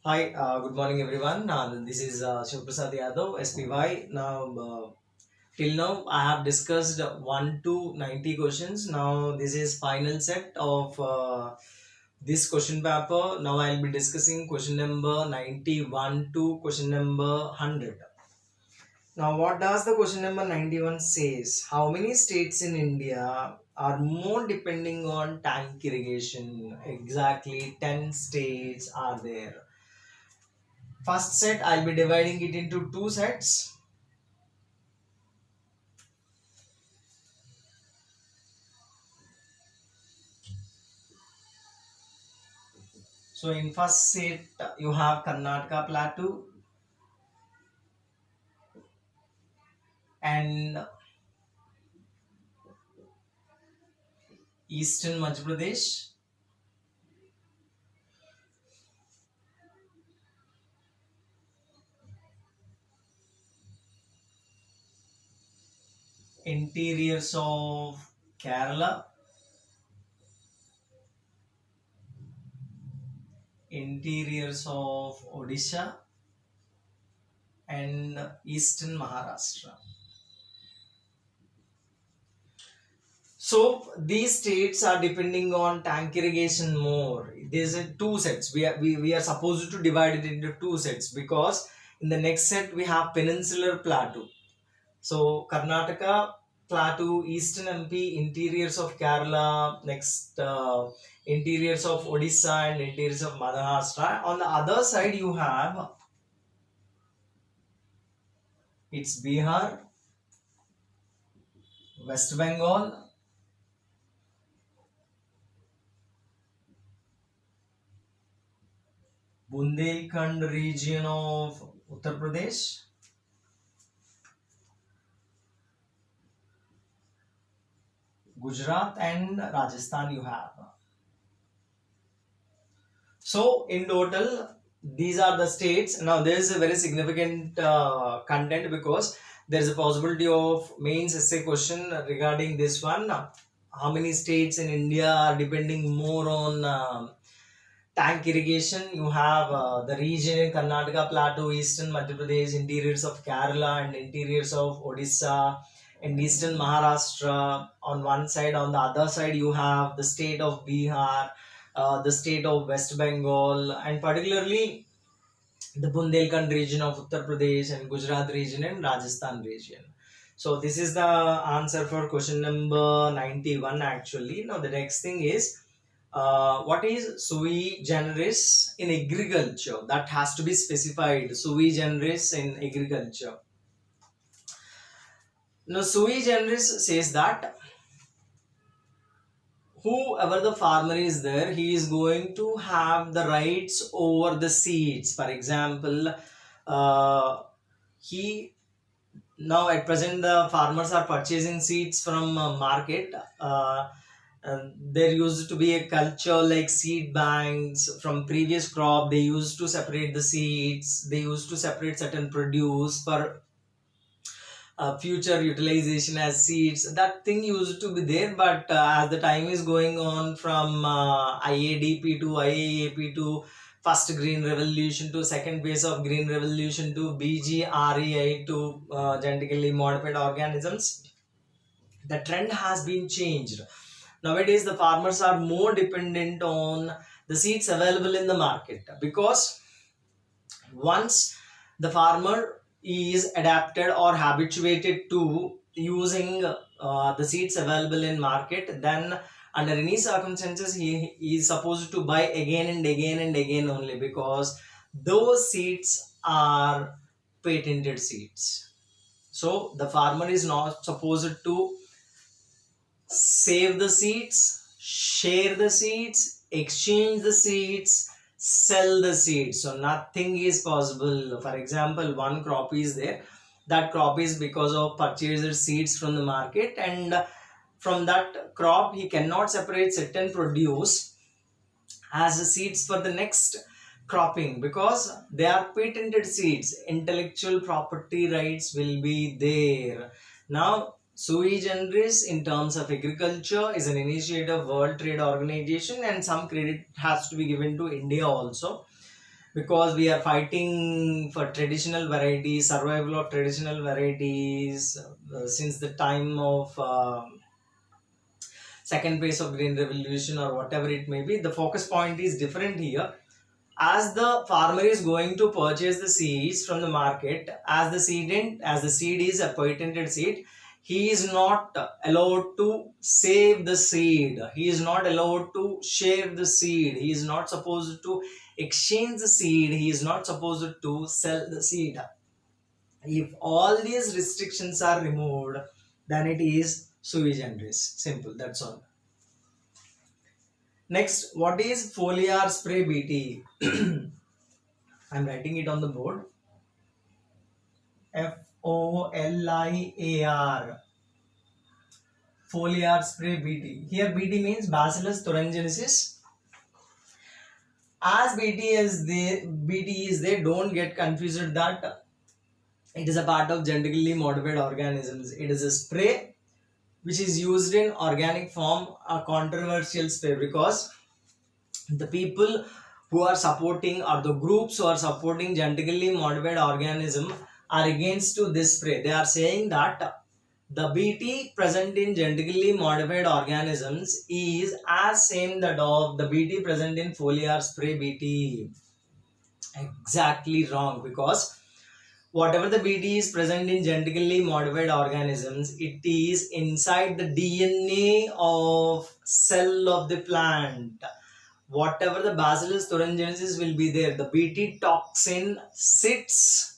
Hi, good morning everyone. This is Shiv Prasad Yadav, SPY. Till now, I have discussed 1 to 90 questions. Now, this is final set of this question paper. Now, I'll be discussing question number 91 to question number 100. Now, what does the question number 91 says? How many states in India are more depending on tank irrigation? Exactly 10 states are there. First set, I'll be dividing it into two sets. So in first set, you have Karnataka Plateau and Eastern Madhya Pradesh. Interiors of Kerala, interiors of Odisha, and Eastern Maharashtra. So these states are depending on tank irrigation more. There's two sets. We are supposed to divide it into two sets because in the next set we have Peninsular Plateau. So Karnataka, Plateau, Eastern MP, interiors of Kerala, next interiors of Odisha and interiors of Maharashtra. On the other side, you have it's Bihar, West Bengal, Bundelkhand region of Uttar Pradesh, Gujarat, and Rajasthan. You have. So in total, these are the states. Now there is a very significant content because there is a possibility of mains essay question regarding this one. How many states in India are depending more on tank irrigation? You have the region in Karnataka Plateau, Eastern Madhya Pradesh, interiors of Kerala and interiors of Odisha and Eastern Maharashtra on one side. On the other side, you have the state of Bihar, the state of West Bengal, and particularly the Bundelkhand region of Uttar Pradesh and Gujarat region and Rajasthan region. So this is the answer for question number 91 actually. Now the next thing is what is sui generis in agriculture? That has to be specified. Sui generis in agriculture. Now sui generis says that whoever the farmer is there, he is going to have the rights over the seeds. For example, he now at present the farmers are purchasing seeds from market. There used to be a culture like seed banks from previous crop. They used to separate the seeds. They used to separate certain produce for future utilization as seeds. That thing used to be there, but as the time is going on from IADP to IAAP to first green revolution to second phase of green revolution to BGREI to genetically modified organisms, the trend has been changed. Nowadays the farmers are more dependent on the seeds available in the market because once the farmer is adapted or habituated to using the seeds available in market, then under any circumstances he is supposed to buy again and again and again only because those seeds are patented seeds. So the farmer is not supposed to save the seeds, share the seeds, exchange the seeds, sell the seeds. So nothing is possible. For example, one crop is there. That crop is because of purchaser seeds from the market, and from that crop he cannot separate certain produce as seeds for the next cropping because they are patented seeds. Intellectual property rights will be there. Now sui generis in terms of agriculture is an initiative of World Trade Organization, and some credit has to be given to India also. because we are fighting for traditional varieties, survival of traditional varieties since the time of second phase of green revolution or whatever it may be. The focus point is different here. As the farmer is going to purchase the seeds from the market, as the seed is a patented seed, he is not allowed to save the seed, he is not allowed to share the seed, he is not supposed to exchange the seed, he is not supposed to sell the seed. If all these restrictions are removed, then it is sui generis. Simple, that's all. Next, what is foliar spray BT? I'm writing it on the board. FOLIAR. Foliar spray BT. Here BT means Bacillus thuringiensis. As BT is there, don't get confused that it is a part of genetically modified organisms. It is a spray which is used in organic form, a controversial spray, because the people who are supporting, or the groups who are supporting genetically modified organism, are against to this spray. They are saying that the BT present in genetically modified organisms is as same that of the BT present in foliar spray BT. Exactly wrong, because whatever the BT is present in genetically modified organisms, it is inside the DNA of cell of the plant. Whatever the Bacillus thuringiensis will be there, the BT toxin sits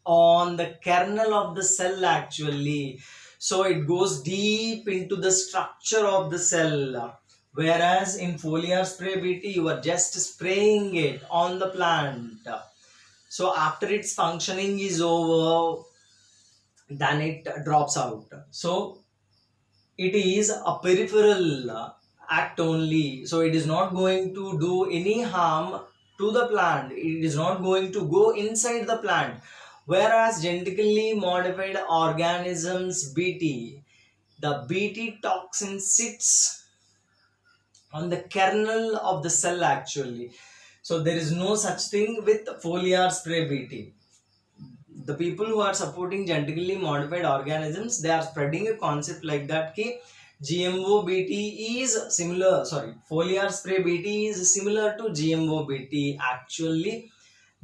on the kernel of the cell actually. So it goes deep into the structure of the cell. Whereas in foliar spray BT, you are just spraying it on the plant. So after its functioning is over, then it drops out. So it is a peripheral act only. So it is not going to do any harm to the plant. It is not going to go inside the plant. Whereas genetically modified organisms BT, the BT toxin sits on the kernel of the cell actually. So there is no such thing with foliar spray BT. The people who are supporting genetically modified organisms, they are spreading a concept like that ki GMO BT is similar, foliar spray BT is similar to GMO BT. Actually,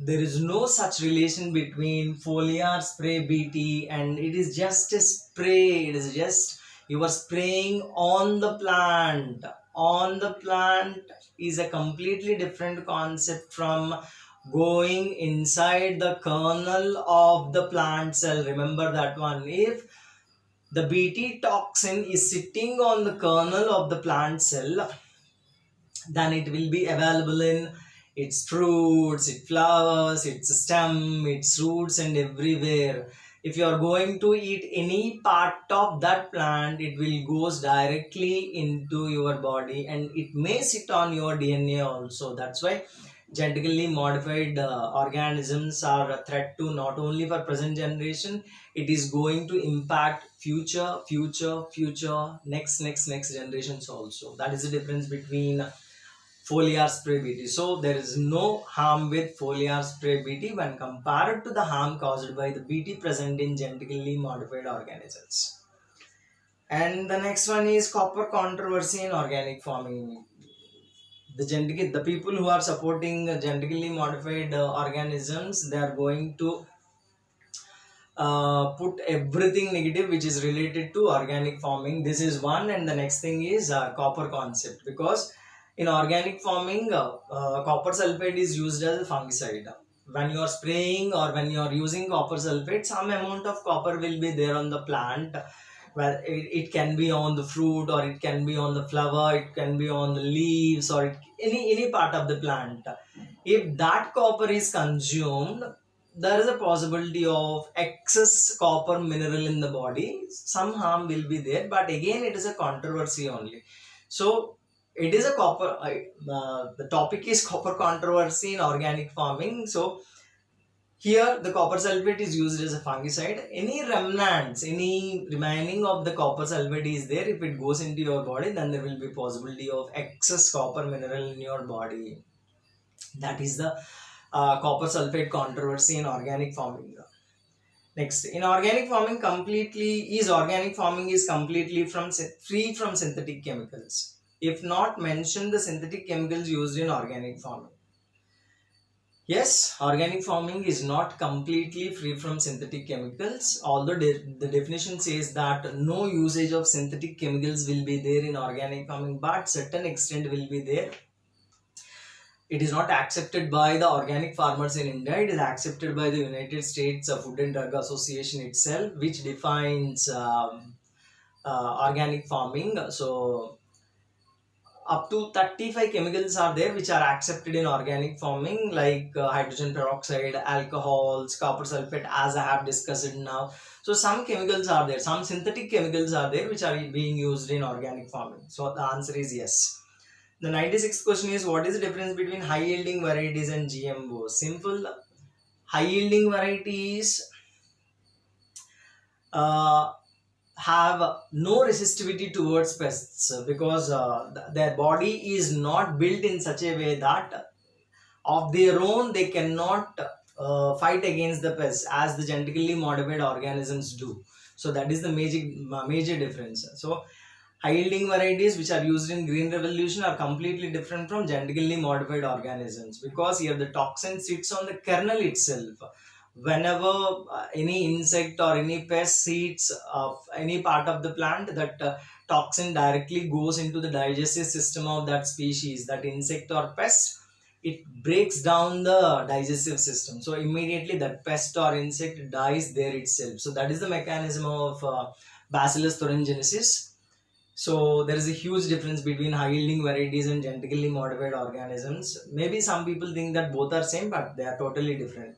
there is no such relation between foliar spray BT, and it is just a spray. It is just you are spraying on the plant. On the plant is a completely different concept from going inside the kernel of the plant cell. Remember that one. If the BT toxin is sitting on the kernel of the plant cell, then it will be available in its fruits, its flowers, its stem, its roots, and everywhere. If you are going to eat any part of that plant, it will goes directly into your body, and it may sit on your DNA also. That's why genetically modified organisms are a threat to not only for present generation, it is going to impact future, next generations also. That is the difference between foliar spray BT. So there is no harm with foliar spray BT when compared to the harm caused by the BT present in genetically modified organisms. And the next one is copper controversy in organic farming. The people who are supporting genetically modified organisms, they are going to put everything negative which is related to organic farming. This is one, and the next thing is copper concept, because in organic farming, copper sulfate is used as a fungicide. When you are spraying or when you are using copper sulfate, some amount of copper will be there on the plant. Well, it can be on the fruit, or it can be on the flower, it can be on the leaves, or any part of the plant. If that copper is consumed, there is a possibility of excess copper mineral in the body. Some harm will be there, but again it is a controversy only. So it is a copper, the topic is copper controversy in organic farming. So here the copper sulfate is used as a fungicide. Any remnants, any remaining of the copper sulfate is there, if it goes into your body, then there will be possibility of excess copper mineral in your body. That is the copper sulfate controversy in organic farming. Next, in organic farming, organic farming is completely free from synthetic chemicals. If not, mention the synthetic chemicals used in organic farming. Yes, organic farming is not completely free from synthetic chemicals, although the definition says that no usage of synthetic chemicals will be there in organic farming, but certain extent will be there. It is not accepted by the organic farmers in India. It is accepted by the United States Food and Drug Association itself, which defines organic farming. So up to 35 chemicals are there which are accepted in organic farming, like hydrogen peroxide, alcohols, copper sulfate, as I have discussed now. So some chemicals are there, some synthetic chemicals are there which are being used in organic farming. So the answer is yes. The 96th question is, what is the difference between high yielding varieties and GMO? Simple. High yielding varieties have no resistivity towards pests because their body is not built in such a way that of their own they cannot fight against the pests as the genetically modified organisms do. So that is the major difference. So high yielding varieties which are used in green revolution are completely different from genetically modified organisms, because here the toxin sits on the kernel itself. Whenever any insect or any pest eats any part of the plant, that toxin directly goes into the digestive system of that species, that insect or pest. It breaks down the digestive system, so immediately that pest or insect dies there itself. So that is the mechanism of Bacillus thuringiensis. So there is a huge difference between high yielding varieties and genetically modified organisms. Maybe some people think that both are same, but they are totally different.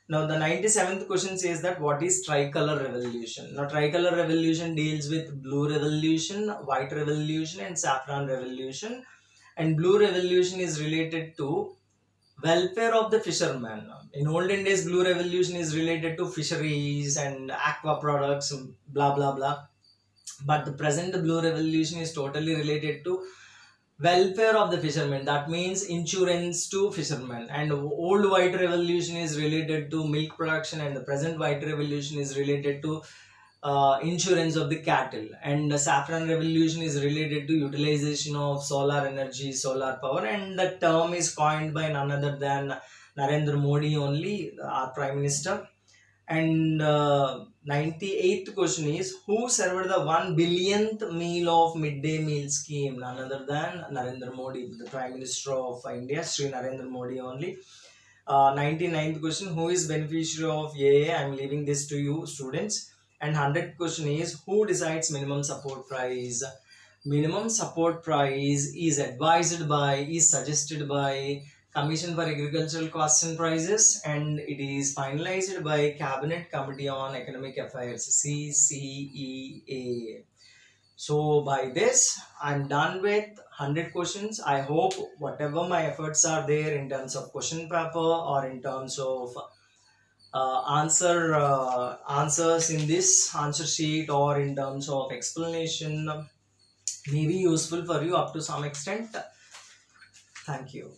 Now the 97th question says that what is tricolor revolution? Now tricolor revolution deals with blue revolution, white revolution and saffron revolution. And blue revolution is related to welfare of the fishermen. In olden days, blue revolution is related to fisheries and aqua products, blah blah blah. But the present blue revolution is totally related to welfare of the fishermen. That means insurance to fishermen. And old white revolution is related to milk production, and the present white revolution is related to insurance of the cattle. And the saffron revolution is related to utilization of solar energy, solar power, and the term is coined by none other than Narendra Modi only, our prime minister. And 98th question is, who served the 1 billionth meal of midday meal scheme? None other than Narendra Modi, the Prime Minister of India, Sri Narendra Modi only. 99th question, who is beneficiary of AA? I am leaving this to you, students. And 100th question is, who decides minimum support price? Minimum support price is suggested by Commission for Agricultural Costs and Prices, and it is finalized by Cabinet Committee on Economic Affairs, CCEA. So by this, I'm done with 100 questions. I hope whatever my efforts are there in terms of question paper or in terms of answers in this answer sheet or in terms of explanation may be useful for you up to some extent. Thank you.